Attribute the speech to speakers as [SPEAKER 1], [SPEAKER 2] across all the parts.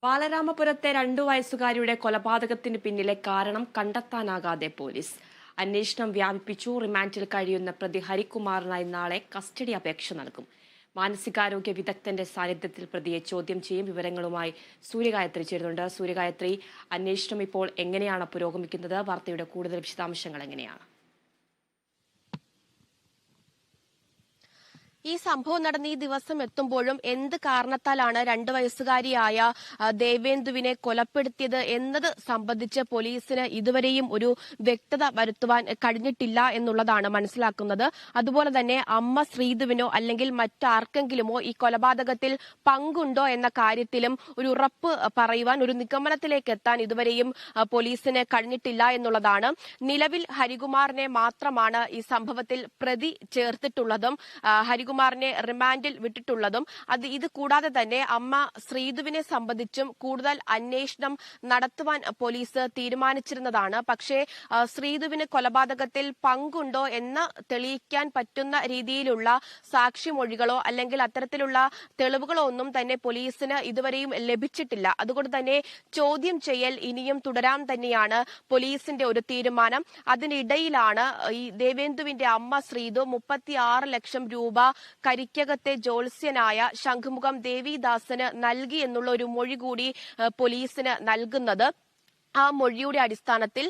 [SPEAKER 1] ബാലരാമപുരത്തെ 2 വയസ്സുകാരിയുടെ കൊലപാതകത്തിന് പിന്നിലെ കാരണം കണ്ടെത്താനാകാതെ പോലീസ് അന്വേഷണം വ്യാപിപ്പിച്ചു. റിമാൻഡിൽ കഴിയുന്ന പ്രതി ഹരികുമാറിനായി നാളെ കസ്റ്റഡി അപേക്ഷ നൽകും. മാനസികാരോഗ്യ വിദഗ്ധന്റെ സാന്നിധ്യത്തിൽ പ്രതിയെ ചോദ്യം ചെയ്യും. വിവരങ്ങളുമായി സൂര്യഗായത്രി ചേരുന്നുണ്ട്. സൂര്യഗായത്രി, അന്വേഷണം ഇപ്പോൾ എങ്ങനെയാണ് പുരോഗമിക്കുന്നത്? വാർത്തയുടെ കൂടുതൽ വിശദാംശങ്ങൾ എങ്ങനെയാണ്?
[SPEAKER 2] ഈ സംഭവം നടന്ന ഈ ദിവസം എത്തുമ്പോഴും എന്ത് കാരണത്താലാണ് 2 വയസ്സുകാരിയായ ദേവേന്ദുവിനെ കൊലപ്പെടുത്തിയത് എന്നത് സംബന്ധിച്ച് പോലീസിന് ഇതുവരെയും ഒരു വ്യക്തത വരുത്തുവാൻ കഴിഞ്ഞിട്ടില്ല എന്നുള്ളതാണ് മനസ്സിലാക്കുന്നത്. അതുപോലെ തന്നെ അമ്മ ശ്രീധുവിനോ അല്ലെങ്കിൽ മറ്റാർക്കെങ്കിലുമോ ഈ കൊലപാതകത്തിൽ പങ്കുണ്ടോ എന്ന കാര്യത്തിലും ഒരു ഉറപ്പ് പറയുവാൻ, ഒരു നിഗമനത്തിലേക്ക് എത്താൻ ഇതുവരെയും പോലീസിന് കഴിഞ്ഞിട്ടില്ല എന്നുള്ളതാണ്. നിലവിൽ ഹരികുമാറിനെ മാത്രമാണ് ഈ സംഭവത്തിൽ പ്രതി ചേർത്തിട്ടുള്ളതും ഹരികുമാറിനെ റിമാൻഡിൽ വിട്ടിട്ടുള്ളതും. ഇത് കൂടാതെ തന്നെ അമ്മ ശ്രീധുവിനെ സംബന്ധിച്ചും കൂടുതൽ അന്വേഷണം നടത്തുവാൻ പോലീസ് തീരുമാനിച്ചിരുന്നതാണ്. പക്ഷേ ശ്രീധുവിന് കൊലപാതകത്തിൽ പങ്കുണ്ടോ എന്ന് തെളിയിക്കാൻ പറ്റുന്ന രീതിയിലുള്ള സാക്ഷിമൊഴികളോ അല്ലെങ്കിൽ അത്തരത്തിലുള്ള തെളിവുകളോ ഒന്നും തന്നെ പോലീസിന് ഇതുവരെയും ലഭിച്ചിട്ടില്ല. അതുകൊണ്ട് തന്നെ ചോദ്യം ചെയ്യൽ ഇനിയും തുടരാൻ തന്നെയാണ് പോലീസിന്റെ ഒരു തീരുമാനം. അതിനിടയിലാണ് ഈ ദേവേന്ദുവിന്റെ അമ്മ ശ്രീധു 36 ലക്ഷം രൂപ കരിക്കകത്തെ ജ്യോത്സ്യനായ ശംഖുമുഖം ദേവിദാസന് നൽകി എന്നുള്ള ഒരു മൊഴി കൂടി പോലീസിന് നൽകുന്നത്. ആ മൊഴിയുടെ അടിസ്ഥാനത്തിൽ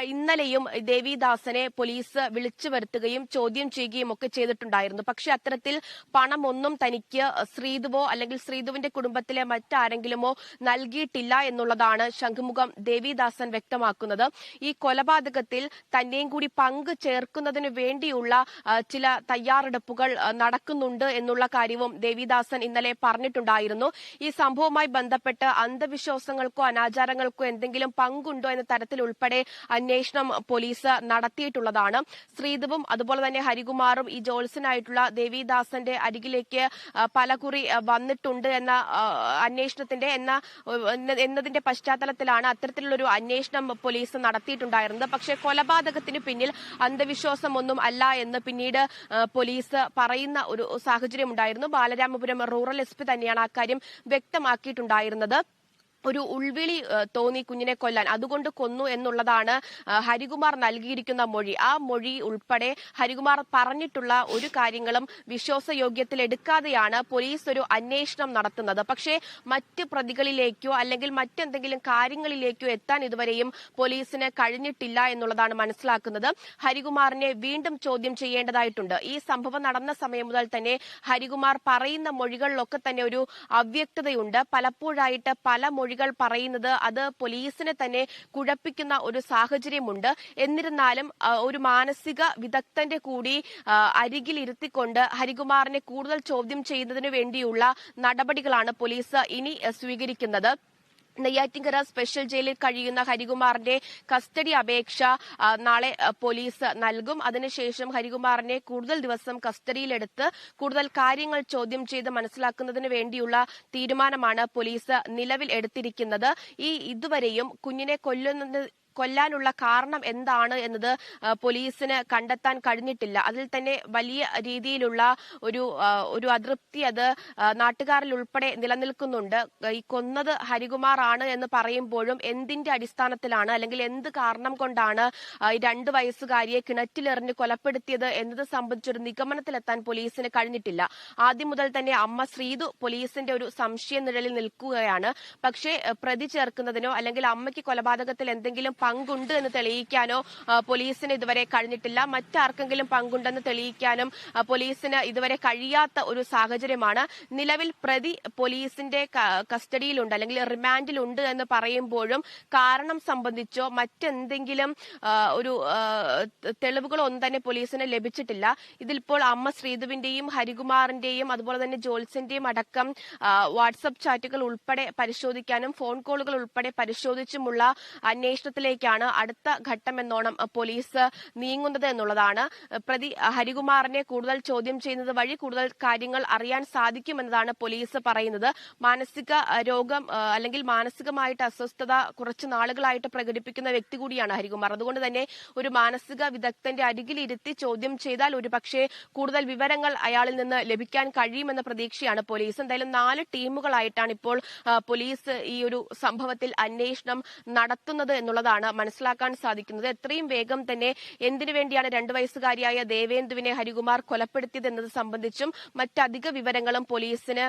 [SPEAKER 2] ഇന്നലെയും ദേവിദാസനെ പോലീസ് വിളിച്ചു വരുത്തുകയും ചോദ്യം ചെയ്യുകയും ഒക്കെ ചെയ്തിട്ടുണ്ടായിരുന്നു. പക്ഷെ അത്തരത്തിൽ പണമൊന്നും തനിക്ക് ശ്രീധുവോ അല്ലെങ്കിൽ ശ്രീധുവിന്റെ കുടുംബത്തിലെ മറ്റാരെങ്കിലുമോ നൽകിയിട്ടില്ല എന്നുള്ളതാണ് ശംഖുമുഖം ദേവിദാസൻ വ്യക്തമാക്കുന്നത്. ഈ കൊലപാതകത്തിൽ തന്നെയും കൂടി പങ്ക് ചേർക്കുന്നതിന് വേണ്ടിയുള്ള ചില തയ്യാറെടുപ്പുകൾ നടക്കുന്നുണ്ട് എന്നുള്ള കാര്യവും ദേവിദാസൻ ഇന്നലെ പറഞ്ഞിട്ടുണ്ടായിരുന്നു. ഈ സംഭവവുമായി ബന്ധപ്പെട്ട് അന്ധവിശ്വാസങ്ങൾക്കോ അനാചാരങ്ങൾക്കോ എന്തെങ്കിലും പങ്കുണ്ടോ എന്ന തരത്തിൽ ഉൾപ്പെടെ അന്വേഷണം പോലീസ് നടത്തിയിട്ടുള്ളതാണ്. ശ്രീധുവും അതുപോലെ തന്നെ ഹരികുമാറും ഈ ജോത്സ്യനായിട്ടുള്ള ദേവിദാസന്റെ അരികിലേക്ക് പലകുറി വന്നിട്ടുണ്ട് എന്ന അന്വേഷണത്തിന്റെ എന്നതിന്റെ പശ്ചാത്തലത്തിലാണ് അത്തരത്തിലുള്ളൊരു അന്വേഷണം പോലീസ് നടത്തിയിട്ടുണ്ടായിരുന്നത്. പക്ഷേ കൊലപാതകത്തിന് പിന്നിൽ അന്ധവിശ്വാസമൊന്നും അല്ല എന്ന് പിന്നീട് പോലീസ് പറയുന്ന ഒരു സാഹചര്യം ഉണ്ടായിരുന്നു. ബാലരാമപുരം റൂറൽ എസ് പി തന്നെയാണ് അക്കാര്യം വ്യക്തമാക്കിയിട്ടുണ്ടായിരുന്നത്. ഒരു ഉൾവിളി തോന്നി കുഞ്ഞിനെ കൊല്ലാൻ, അതുകൊണ്ട് കൊന്നു എന്നുള്ളതാണ് ഹരികുമാർ നൽകിയിരിക്കുന്ന മൊഴി. ആ മൊഴി ഉൾപ്പെടെ ഹരികുമാർ പറഞ്ഞിട്ടുള്ള ഒരു കാര്യങ്ങളും വിശ്വാസയോഗ്യത്തിൽ എടുക്കാതെയാണ് പോലീസ് ഒരു അന്വേഷണം നടത്തുന്നത്. പക്ഷേ മറ്റ് പ്രതികളിലേക്കോ അല്ലെങ്കിൽ മറ്റെന്തെങ്കിലും കാര്യങ്ങളിലേക്കോ എത്താൻ ഇതുവരെയും പോലീസിന് കഴിഞ്ഞിട്ടില്ല എന്നുള്ളതാണ് മനസ്സിലാക്കുന്നത്. ഹരികുമാറിനെ വീണ്ടും ചോദ്യം ചെയ്യേണ്ടതായിട്ടുണ്ട്. ഈ സംഭവം നടന്ന സമയം മുതൽ തന്നെ ഹരികുമാർ പറയുന്ന മൊഴികളിലൊക്കെ തന്നെ ഒരു അവ്യക്തതയുണ്ട്. പലപ്പോഴായിട്ട് പല മൊഴികൾ പറയുന്നത് അത് പോലീസിനെ തന്നെ കുഴപ്പിക്കുന്ന ഒരു സാഹചര്യമുണ്ട്. എന്നിരുന്നാലും ഒരു മാനസിക വിദഗ്ധന്റെ കൂടി അരികിൽ ഇരുത്തിക്കൊണ്ട് ഹരികുമാറിനെ കൂടുതൽ ചോദ്യം ചെയ്യുന്നതിന് വേണ്ടിയുള്ള നടപടികളാണ് പോലീസ് ഇനി സ്വീകരിക്കുന്നത്. നെയ്യാറ്റിൻകര സ്പെഷ്യൽ ജയിലിൽ കഴിയുന്ന ഹരികുമാറിന്റെ കസ്റ്റഡി അപേക്ഷ നാളെ പോലീസ് നൽകും. അതിനുശേഷം ഹരികുമാറിനെ കൂടുതൽ ദിവസം കസ്റ്റഡിയിലെടുത്ത് കൂടുതൽ കാര്യങ്ങൾ ചോദ്യം ചെയ്ത് മനസ്സിലാക്കുന്നതിന് വേണ്ടിയുള്ള തീരുമാനമാണ് പോലീസ് നിലവിൽ എടുത്തിരിക്കുന്നത്. ഇതുവരെയും കുഞ്ഞിനെ കൊല്ലാനുള്ള കാരണം എന്താണ് എന്നത് പോലീസിന് കണ്ടെത്താൻ കഴിഞ്ഞിട്ടില്ല. അതിൽ തന്നെ വലിയ രീതിയിലുള്ള ഒരു അതൃപ്തി അത് നാട്ടുകാരിൽ ഉൾപ്പെടെ നിലനിൽക്കുന്നുണ്ട്. ഈ കൊന്നത് ഹരികുമാർ ആണ് എന്ന് പറയുമ്പോഴും എന്തിന്റെ അടിസ്ഥാനത്തിലാണ് അല്ലെങ്കിൽ എന്ത് കാരണം കൊണ്ടാണ് 2 വയസ്സുകാരിയെ കിണറ്റിലെറിഞ്ഞ് കൊലപ്പെടുത്തിയത് എന്നത് സംബന്ധിച്ചൊരു നിഗമനത്തിലെത്താൻ പോലീസിന് കഴിഞ്ഞിട്ടില്ല. ആദ്യം മുതൽ തന്നെ അമ്മ ശ്രീധു പോലീസിന്റെ ഒരു സംശയ നിഴലിൽ നിൽക്കുകയാണ്. പക്ഷേ പ്രതി ചേർക്കുന്നതിനോ അല്ലെങ്കിൽ അമ്മയ്ക്ക് കൊലപാതകത്തിൽ എന്തെങ്കിലും പങ്കുണ്ട് എന്ന് തെളിയിക്കാനോ പോലീസിന് ഇതുവരെ കഴിഞ്ഞിട്ടില്ല. മറ്റാർക്കെങ്കിലും പങ്കുണ്ടെന്ന് തെളിയിക്കാനും പോലീസിന് ഇതുവരെ കഴിയാത്ത ഒരു സാഹചര്യമാണ്. നിലവിൽ പ്രതി പോലീസിന്റെ കസ്റ്റഡിയിലുണ്ട് അല്ലെങ്കിൽ റിമാൻഡിലുണ്ട് എന്ന് പറയുമ്പോഴും കാരണം സംബന്ധിച്ചോ മറ്റെന്തെങ്കിലും ഒരു തെളിവുകളോ ഒന്നും തന്നെ പോലീസിന് ലഭിച്ചിട്ടില്ല. ഇതിലിപ്പോൾ അമ്മ ശ്രീധുവിന്റെയും ഹരികുമാറിന്റെയും അതുപോലെ തന്നെ ജോത്സ്യന്റെയും അടക്കം വാട്സപ്പ് ചാറ്റുകൾ ഉൾപ്പെടെ പരിശോധിക്കാനും ഫോൺ കോളുകൾ ഉൾപ്പെടെ പരിശോധിച്ചുമുള്ള അന്വേഷണത്തിലേക്ക് നടപടികളിലേക്കാണ് അടുത്ത ഘട്ടമെന്നോണം പോലീസ് നീങ്ങുന്നത് എന്നുള്ളതാണ്. പ്രതി ഹരികുമാറിനെ കൂടുതൽ ചോദ്യം ചെയ്യുന്നത് വഴി കൂടുതൽ കാര്യങ്ങൾ അറിയാൻ സാധിക്കുമെന്നതാണ് പോലീസ് പറയുന്നത്. മാനസിക രോഗം അല്ലെങ്കിൽ മാനസികമായിട്ട് അസ്വസ്ഥത കുറച്ച് നാളുകളായിട്ട് പ്രകടിപ്പിക്കുന്ന വ്യക്തി കൂടിയാണ് ഹരികുമാർ. അതുകൊണ്ട് തന്നെ ഒരു മാനസിക വിദഗ്ധന്റെ അരികിലിരുത്തി ചോദ്യം ചെയ്താൽ ഒരുപക്ഷെ കൂടുതൽ വിവരങ്ങൾ അയാളിൽ നിന്ന് ലഭിക്കാൻ കഴിയുമെന്ന പ്രതീക്ഷയാണ് പോലീസ്. എന്തായാലും 4 ടീമുകളായിട്ടാണ് ഇപ്പോൾ പോലീസ് ഈ ഒരു സംഭവത്തിൽ അന്വേഷണം നടത്തുന്നത് എന്നുള്ളതാണ് മനസ്സിലാക്കാൻ സാധിക്കുന്നത്. എത്രയും വേഗം തന്നെ എന്തിനു വേണ്ടിയാണ് 2 വയസ്സുകാരിയായ ദേവേന്ദുവിനെ ഹരികുമാർ കൊലപ്പെടുത്തിയത് എന്നത് സംബന്ധിച്ചും മറ്റധിക വിവരങ്ങളും പോലീസിന്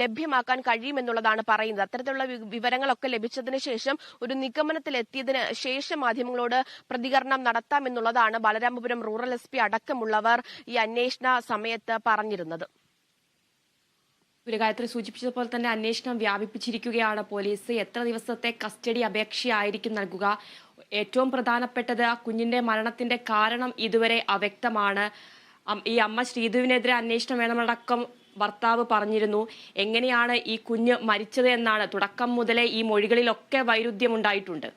[SPEAKER 2] ലഭ്യമാക്കാൻ കഴിയുമെന്നുള്ളതാണ് പറയുന്നത്. അത്തരത്തിലുള്ള വിവരങ്ങളൊക്കെ ലഭിച്ചതിന് ശേഷം ഒരു നിഗമനത്തിലെത്തിയതിന് ശേഷം മാധ്യമങ്ങളോട് പ്രതികരണം നടത്താമെന്നുള്ളതാണ് ബാലരാമപുരം റൂറൽ SP അടക്കമുള്ളവർ ഈ അന്വേഷണ സമയത്ത് പറഞ്ഞിരുന്നത്.
[SPEAKER 1] ഗായത്രി സൂചിപ്പിച്ചതുപോലെ തന്നെ അന്വേഷണം വ്യാപിപ്പിച്ചിരിക്കുകയാണ് പോലീസ്. എത്ര ദിവസത്തെ കസ്റ്റഡി അപേക്ഷയായിരിക്കും നൽകുക? ഏറ്റവും പ്രധാനപ്പെട്ടത് കുഞ്ഞിന്റെ മരണത്തിന്റെ കാരണം ഇതുവരെ അവ്യക്തമാണ്. ഈ അമ്മ ശ്രീധുവിനെതിരെ അന്വേഷണം വേണമെന്നടക്കം ഭർത്താവ് പറഞ്ഞിരുന്നു. എങ്ങനെയാണ് ഈ കുഞ്ഞ് മരിച്ചത് എന്നാണ് തുടക്കം മുതലേ ഈ മൊഴികളിലൊക്കെ വൈരുദ്ധ്യമുണ്ടായിട്ടുണ്ട്.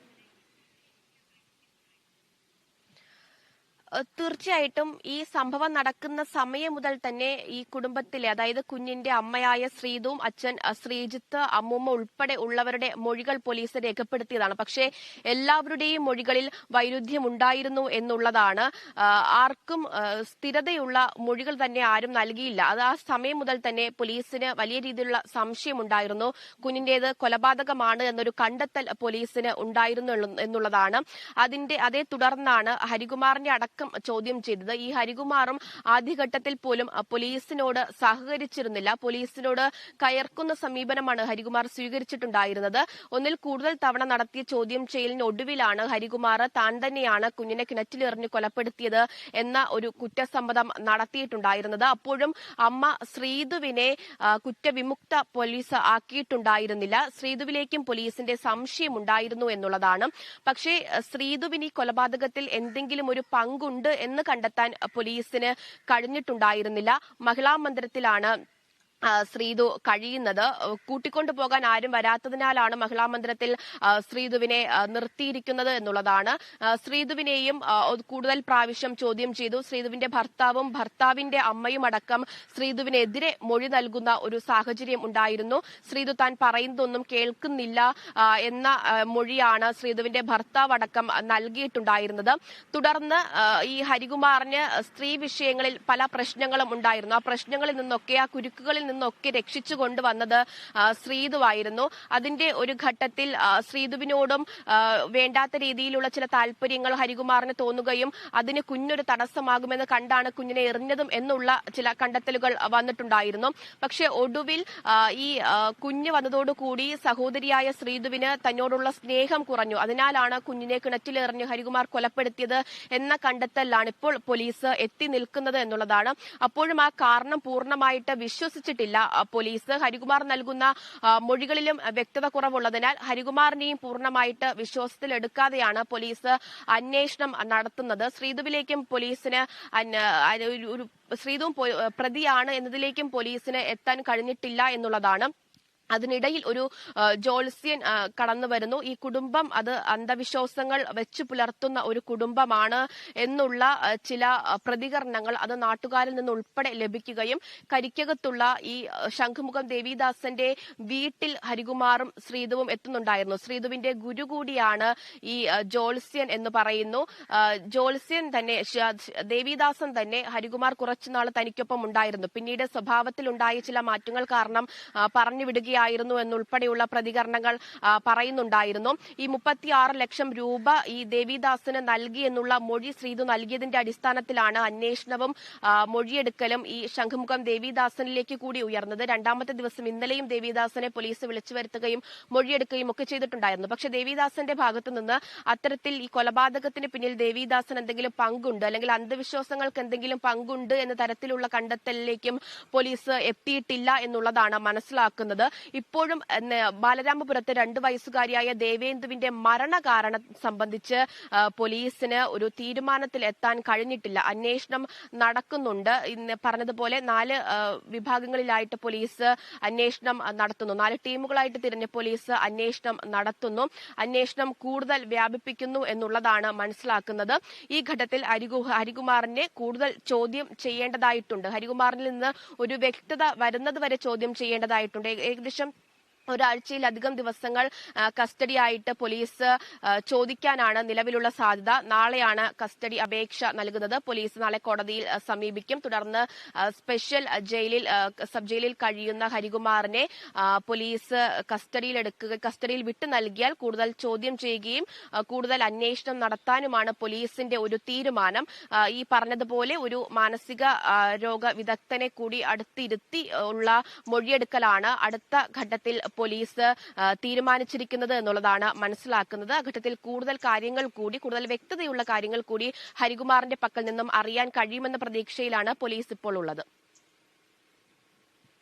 [SPEAKER 2] തീർച്ചയായിട്ടും ഈ സംഭവം നടക്കുന്ന സമയം മുതൽ തന്നെ ഈ കുടുംബത്തിലെ, അതായത് കുഞ്ഞിന്റെ അമ്മയായ ശ്രീധുവും അച്ഛൻ ശ്രീജിത്ത്, അമ്മൂമ്മ ഉൾപ്പെടെ ഉള്ളവരുടെ മൊഴികൾ പോലീസ് രേഖപ്പെടുത്തിയതാണ്. പക്ഷേ എല്ലാവരുടെയും മൊഴികളിൽ വൈരുദ്ധ്യമുണ്ടായിരുന്നു എന്നുള്ളതാണ്. ആർക്കും സ്ഥിരതയുള്ള മൊഴികൾ തന്നെ ആരും നൽകിയില്ല. അത് ആ സമയം മുതൽ തന്നെ പോലീസിന് വലിയ രീതിയിലുള്ള സംശയമുണ്ടായിരുന്നു. കുഞ്ഞിന്റേത് കൊലപാതകമാണ് എന്നൊരു കണ്ടെത്തൽ പോലീസിന് ഉണ്ടായിരുന്നു എന്നുള്ളതാണ്. അതേ തുടർന്നാണ് ഹരികുമാറിന്റെ അടക്കം ചോദ്യം ചെയ്തത്. ഈ ഹരികുമാറും ആദ്യഘട്ടത്തിൽ പോലും പോലീസിനോട് സഹകരിച്ചിരുന്നില്ല. പോലീസിനോട് കയർക്കുന്ന സമീപനമാണ് ഹരികുമാർ സ്വീകരിച്ചിട്ടുണ്ടായിരുന്നത്. ഒന്നിൽ കൂടുതൽ തവണ നടത്തിയ ചോദ്യം ചെയ്യലിനൊടുവിലാണ് ഹരികുമാർ താൻ തന്നെയാണ് കുഞ്ഞിനെ കിണറ്റിലെറിഞ്ഞ് കൊലപ്പെടുത്തിയത് എന്ന ഒരു കുറ്റസമ്മതം നടത്തിയിട്ടുണ്ടായിരുന്നത്. അപ്പോഴും അമ്മ ശ്രീധുവിനെ കുറ്റവിമുക്ത പോലീസ് ആക്കിയിട്ടുണ്ടായിരുന്നില്ല. ശ്രീധുവിലേക്കും പോലീസിന്റെ സംശയമുണ്ടായിരുന്നു എന്നുള്ളതാണ്. പക്ഷേ ശ്രീധുവിന് ഈ കൊലപാതകത്തിൽ എന്തെങ്കിലും ഒരു പങ്കുണ്ട് എന്ന് കണ്ടെത്താൻ പോലീസിന് കഴിഞ്ഞിട്ടുണ്ടായിരുന്നില്ല. മഹിളാ മന്ദിരത്തിലാണ് ശ്രീധു കഴിയുന്നത്. കൂട്ടിക്കൊണ്ടുപോകാൻ ആരും വരാത്തതിനാലാണ് മഹിളാ മന്ദിരത്തിൽ ശ്രീധുവിനെ നിർത്തിയിരിക്കുന്നത് എന്നുള്ളതാണ്. ശ്രീധുവിനെയും കൂടുതൽ പ്രാവശ്യം ചോദ്യം ചെയ്തു. ശ്രീധുവിന്റെ ഭർത്താവും ഭർത്താവിന്റെ അമ്മയും അടക്കം ശ്രീധുവിനെതിരെ മൊഴി നൽകുന്ന ഒരു സാഹചര്യം ഉണ്ടായിരുന്നു. ശ്രീധു താൻ പറയുന്നതൊന്നും കേൾക്കുന്നില്ല എന്ന മൊഴിയാണ് ശ്രീധുവിന്റെ ഭർത്താവ് അടക്കം നൽകിയിട്ടുണ്ടായിരുന്നത്. തുടർന്ന് ഈ ഹരികുമാറിന് സ്ത്രീ വിഷയങ്ങളിൽ പല പ്രശ്നങ്ങളും ഉണ്ടായിരുന്നു. ആ പ്രശ്നങ്ങളിൽ നിന്നൊക്കെ, ആ കുരുക്കുകളിൽ നിന്നൊക്കെ രക്ഷിച്ചു കൊണ്ടുവന്നത് ശ്രീധുവായിരുന്നു. അതിന്റെ ഒരു ഘട്ടത്തിൽ ശ്രീധുവിനോടും വേണ്ടാത്ത രീതിയിലുള്ള ചില താല്പര്യങ്ങൾ ഹരികുമാറിന് തോന്നുകയും അതിന് കുഞ്ഞൊരു തടസ്സമാകുമെന്ന് കണ്ടാണ് കുഞ്ഞിനെ എറിഞ്ഞതും എന്നുള്ള ചില കണ്ടെത്തലുകൾ വന്നിട്ടുണ്ടായിരുന്നു. പക്ഷെ ഒടുവിൽ ഈ കുഞ്ഞ് വന്നതോടുകൂടി സഹോദരിയായ ശ്രീധുവിന് തന്നോടുള്ള സ്നേഹം കുറഞ്ഞു. അതിനാലാണ് കുഞ്ഞിനെ കിണറ്റിലെറിഞ്ഞ് ഹരികുമാർ കൊലപ്പെടുത്തിയത് എന്ന കണ്ടെത്തലിലാണ് ഇപ്പോൾ പോലീസ് എത്തി നിൽക്കുന്നത് എന്നുള്ളതാണ്. അപ്പോഴും ആ കാരണം പൂർണ്ണമായിട്ട് വിശ്വസിച്ചിട്ടില്ല പോലീസ്. ഹരികുമാർ നൽകുന്ന മൊഴികളിലും വ്യക്തത കുറവുള്ളതിനാൽ ഹരികുമാറിനെയും പൂർണ്ണമായിട്ട് വിശ്വാസത്തിലെടുക്കാതെയാണ് പോലീസ് അന്വേഷണം നടത്തുന്നത്. ശ്രീധുവിലേക്കും പോലീസിന് ശ്രീധുവും പ്രതിയാണ് എന്നതിലേക്കും പോലീസിന് എത്താൻ കഴിഞ്ഞിട്ടില്ല എന്നുള്ളതാണ്. അതിനിടയിൽ ഒരു ജോത്സ്യൻ കടന്നു വരുന്നു. ഈ കുടുംബം അത് അന്ധവിശ്വാസങ്ങൾ വെച്ചു പുലർത്തുന്ന ഒരു കുടുംബമാണ് എന്നുള്ള ചില പ്രതികരണങ്ങൾ അത് നാട്ടുകാരിൽ നിന്ന് ഉൾപ്പെടെ ലഭിക്കുകയും കരിക്കകത്തുള്ള ഈ ശംഖുമുഖം ദേവിദാസന്റെ വീട്ടിൽ ഹരികുമാറും ശ്രീധുവും എത്തുന്നുണ്ടായിരുന്നു. ശ്രീധുവിന്റെ ഗുരു കൂടിയാണ് ഈ ജോത്സ്യൻ എന്ന് പറയുന്നു. ജോത്സ്യൻ തന്നെ, ദേവിദാസൻ തന്നെ ഹരികുമാർ കുറച്ചുനാൾ തനിക്കൊപ്പം ഉണ്ടായിരുന്നു. പിന്നീട് സ്വഭാവത്തിലുണ്ടായ ചില മാറ്റങ്ങൾ കാരണം പറഞ്ഞു വിടുകയായിരുന്നു എന്നുൾപ്പെടെയുള്ള പ്രതികരണങ്ങൾ പറയുന്നുണ്ടായിരുന്നു. ഈ 36 ലക്ഷം രൂപ ഈ ദേവിദാസന് നൽകി എന്നുള്ള മൊഴി ശ്രീധു നൽകിയതിന്റെ അടിസ്ഥാനത്തിലാണ് അന്വേഷണവും മൊഴിയെടുക്കലും ഈ ശംഖുമുഖം ദേവിദാസനിലേക്ക് കൂടി ഉയർന്നത്. രണ്ടാമത്തെ ദിവസം ഇന്നലെയും ദേവിദാസനെ പോലീസ് വിളിച്ചു വരുത്തുകയും മൊഴിയെടുക്കുകയും ഒക്കെ ചെയ്തിട്ടുണ്ടായിരുന്നു. പക്ഷെ ദേവിദാസന്റെ ഭാഗത്തു നിന്ന് അത്തരത്തിൽ ഈ കൊലപാതകത്തിന് പിന്നിൽ ദേവിദാസൻ എന്തെങ്കിലും പങ്കുണ്ട്, അല്ലെങ്കിൽ അന്ധവിശ്വാസങ്ങൾക്ക് എന്തെങ്കിലും പങ്കുണ്ട് എന്ന തരത്തിലുള്ള കണ്ടെത്തലിലേക്കും പോലീസ് എത്തിയിട്ടില്ല എന്നുള്ളതാണ് മനസ്സിലാക്കുന്നത്. ഇപ്പോഴും ബാലരാമപുരത്ത് 2 വയസ്സുകാരിയായ ദേവേന്ദുവിന്റെ മരണകാരണം സംബന്ധിച്ച് പോലീസിന് ഒരു തീരുമാനത്തിൽ എത്താൻ കഴിഞ്ഞിട്ടില്ല. അന്വേഷണം നടക്കുന്നുണ്ട്. ഇന്ന് പറഞ്ഞതുപോലെ 4 വിഭാഗങ്ങളിലായിട്ട് പോലീസ് അന്വേഷണം നടത്തുന്നു. 4 ടീമുകളായിട്ട് തിരിഞ്ഞ് പോലീസ് അന്വേഷണം നടത്തുന്നു. അന്വേഷണം കൂടുതൽ വ്യാപിപ്പിക്കുന്നു എന്നുള്ളതാണ് മനസ്സിലാക്കുന്നത്. ഈ ഘട്ടത്തിൽ ഹരികുമാറിനെ കൂടുതൽ ചോദ്യം ചെയ്യേണ്ടതായിട്ടുണ്ട്. ഹരികുമാറിൽ നിന്ന് ഒരു വ്യക്തത വരുന്നത് വരെ ചോദ്യം ചെയ്യേണ്ടതായിട്ടുണ്ട്. ഏകദേശം ഒരാഴ്ചയിലധികം ദിവസങ്ങൾ കസ്റ്റഡിയായിട്ട് പോലീസ് ചോദിക്കാനാണ് നിലവിലുള്ള സാധ്യത. നാളെയാണ് കസ്റ്റഡി അപേക്ഷ നൽകുന്നത്. പോലീസ് നാളെ കോടതിയിൽ സമീപിക്കും. തുടർന്ന് സ്പെഷ്യൽ സബ് ജയിലിൽ കഴിയുന്ന ഹരികുമാറിനെ പോലീസ് കസ്റ്റഡിയിൽ വിട്ടു നൽകിയാൽ കൂടുതൽ ചോദ്യം ചെയ്യുകയും കൂടുതൽ അന്വേഷണം നടത്താനുമാണ് പോലീസിന്റെ ഒരു തീരുമാനം. ഈ പറഞ്ഞതുപോലെ ഒരു മാനസിക രോഗ വിദഗ്ധനെ കൂടി അടുത്തിരുത്തി ഉള്ള മൊഴിയെടുക്കലാണ് അടുത്ത ഘട്ടത്തിൽ പോലീസ് തീരുമാനിച്ചിരിക്കുന്നത് എന്നുള്ളതാണ് മനസ്സിലാക്കുന്നത്. ഘട്ടത്തിൽ കൂടുതൽ വ്യക്തതയുള്ള കാര്യങ്ങൾ കൂടി ഹരികുമാറിന്റെ പക്കൽ നിന്നും അറിയാൻ കഴിയുമെന്ന പ്രതീക്ഷയിലാണ് പോലീസ് ഇപ്പോൾ ഉള്ളത്.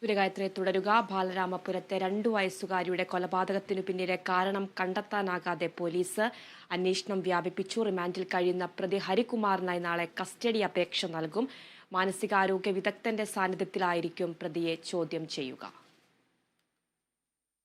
[SPEAKER 1] സൂര്യഗായത്രി തുടരുക. ബാലരാമപുരത്തെ 2 വയസ്സുകാരിയുടെ കൊലപാതകത്തിനു പിന്നിലെ കാരണം കണ്ടെത്താനാകാതെ പോലീസ് അന്വേഷണം വ്യാപിപ്പിച്ചു. റിമാൻഡിൽ കഴിയുന്ന പ്രതി ഹരികുമാറിനായി നാളെ കസ്റ്റഡി അപേക്ഷ നൽകും. മാനസികാരോഗ്യ വിദഗ്ധന്റെ സാന്നിധ്യത്തിലായിരിക്കും പ്രതിയെ ചോദ്യം ചെയ്യുക.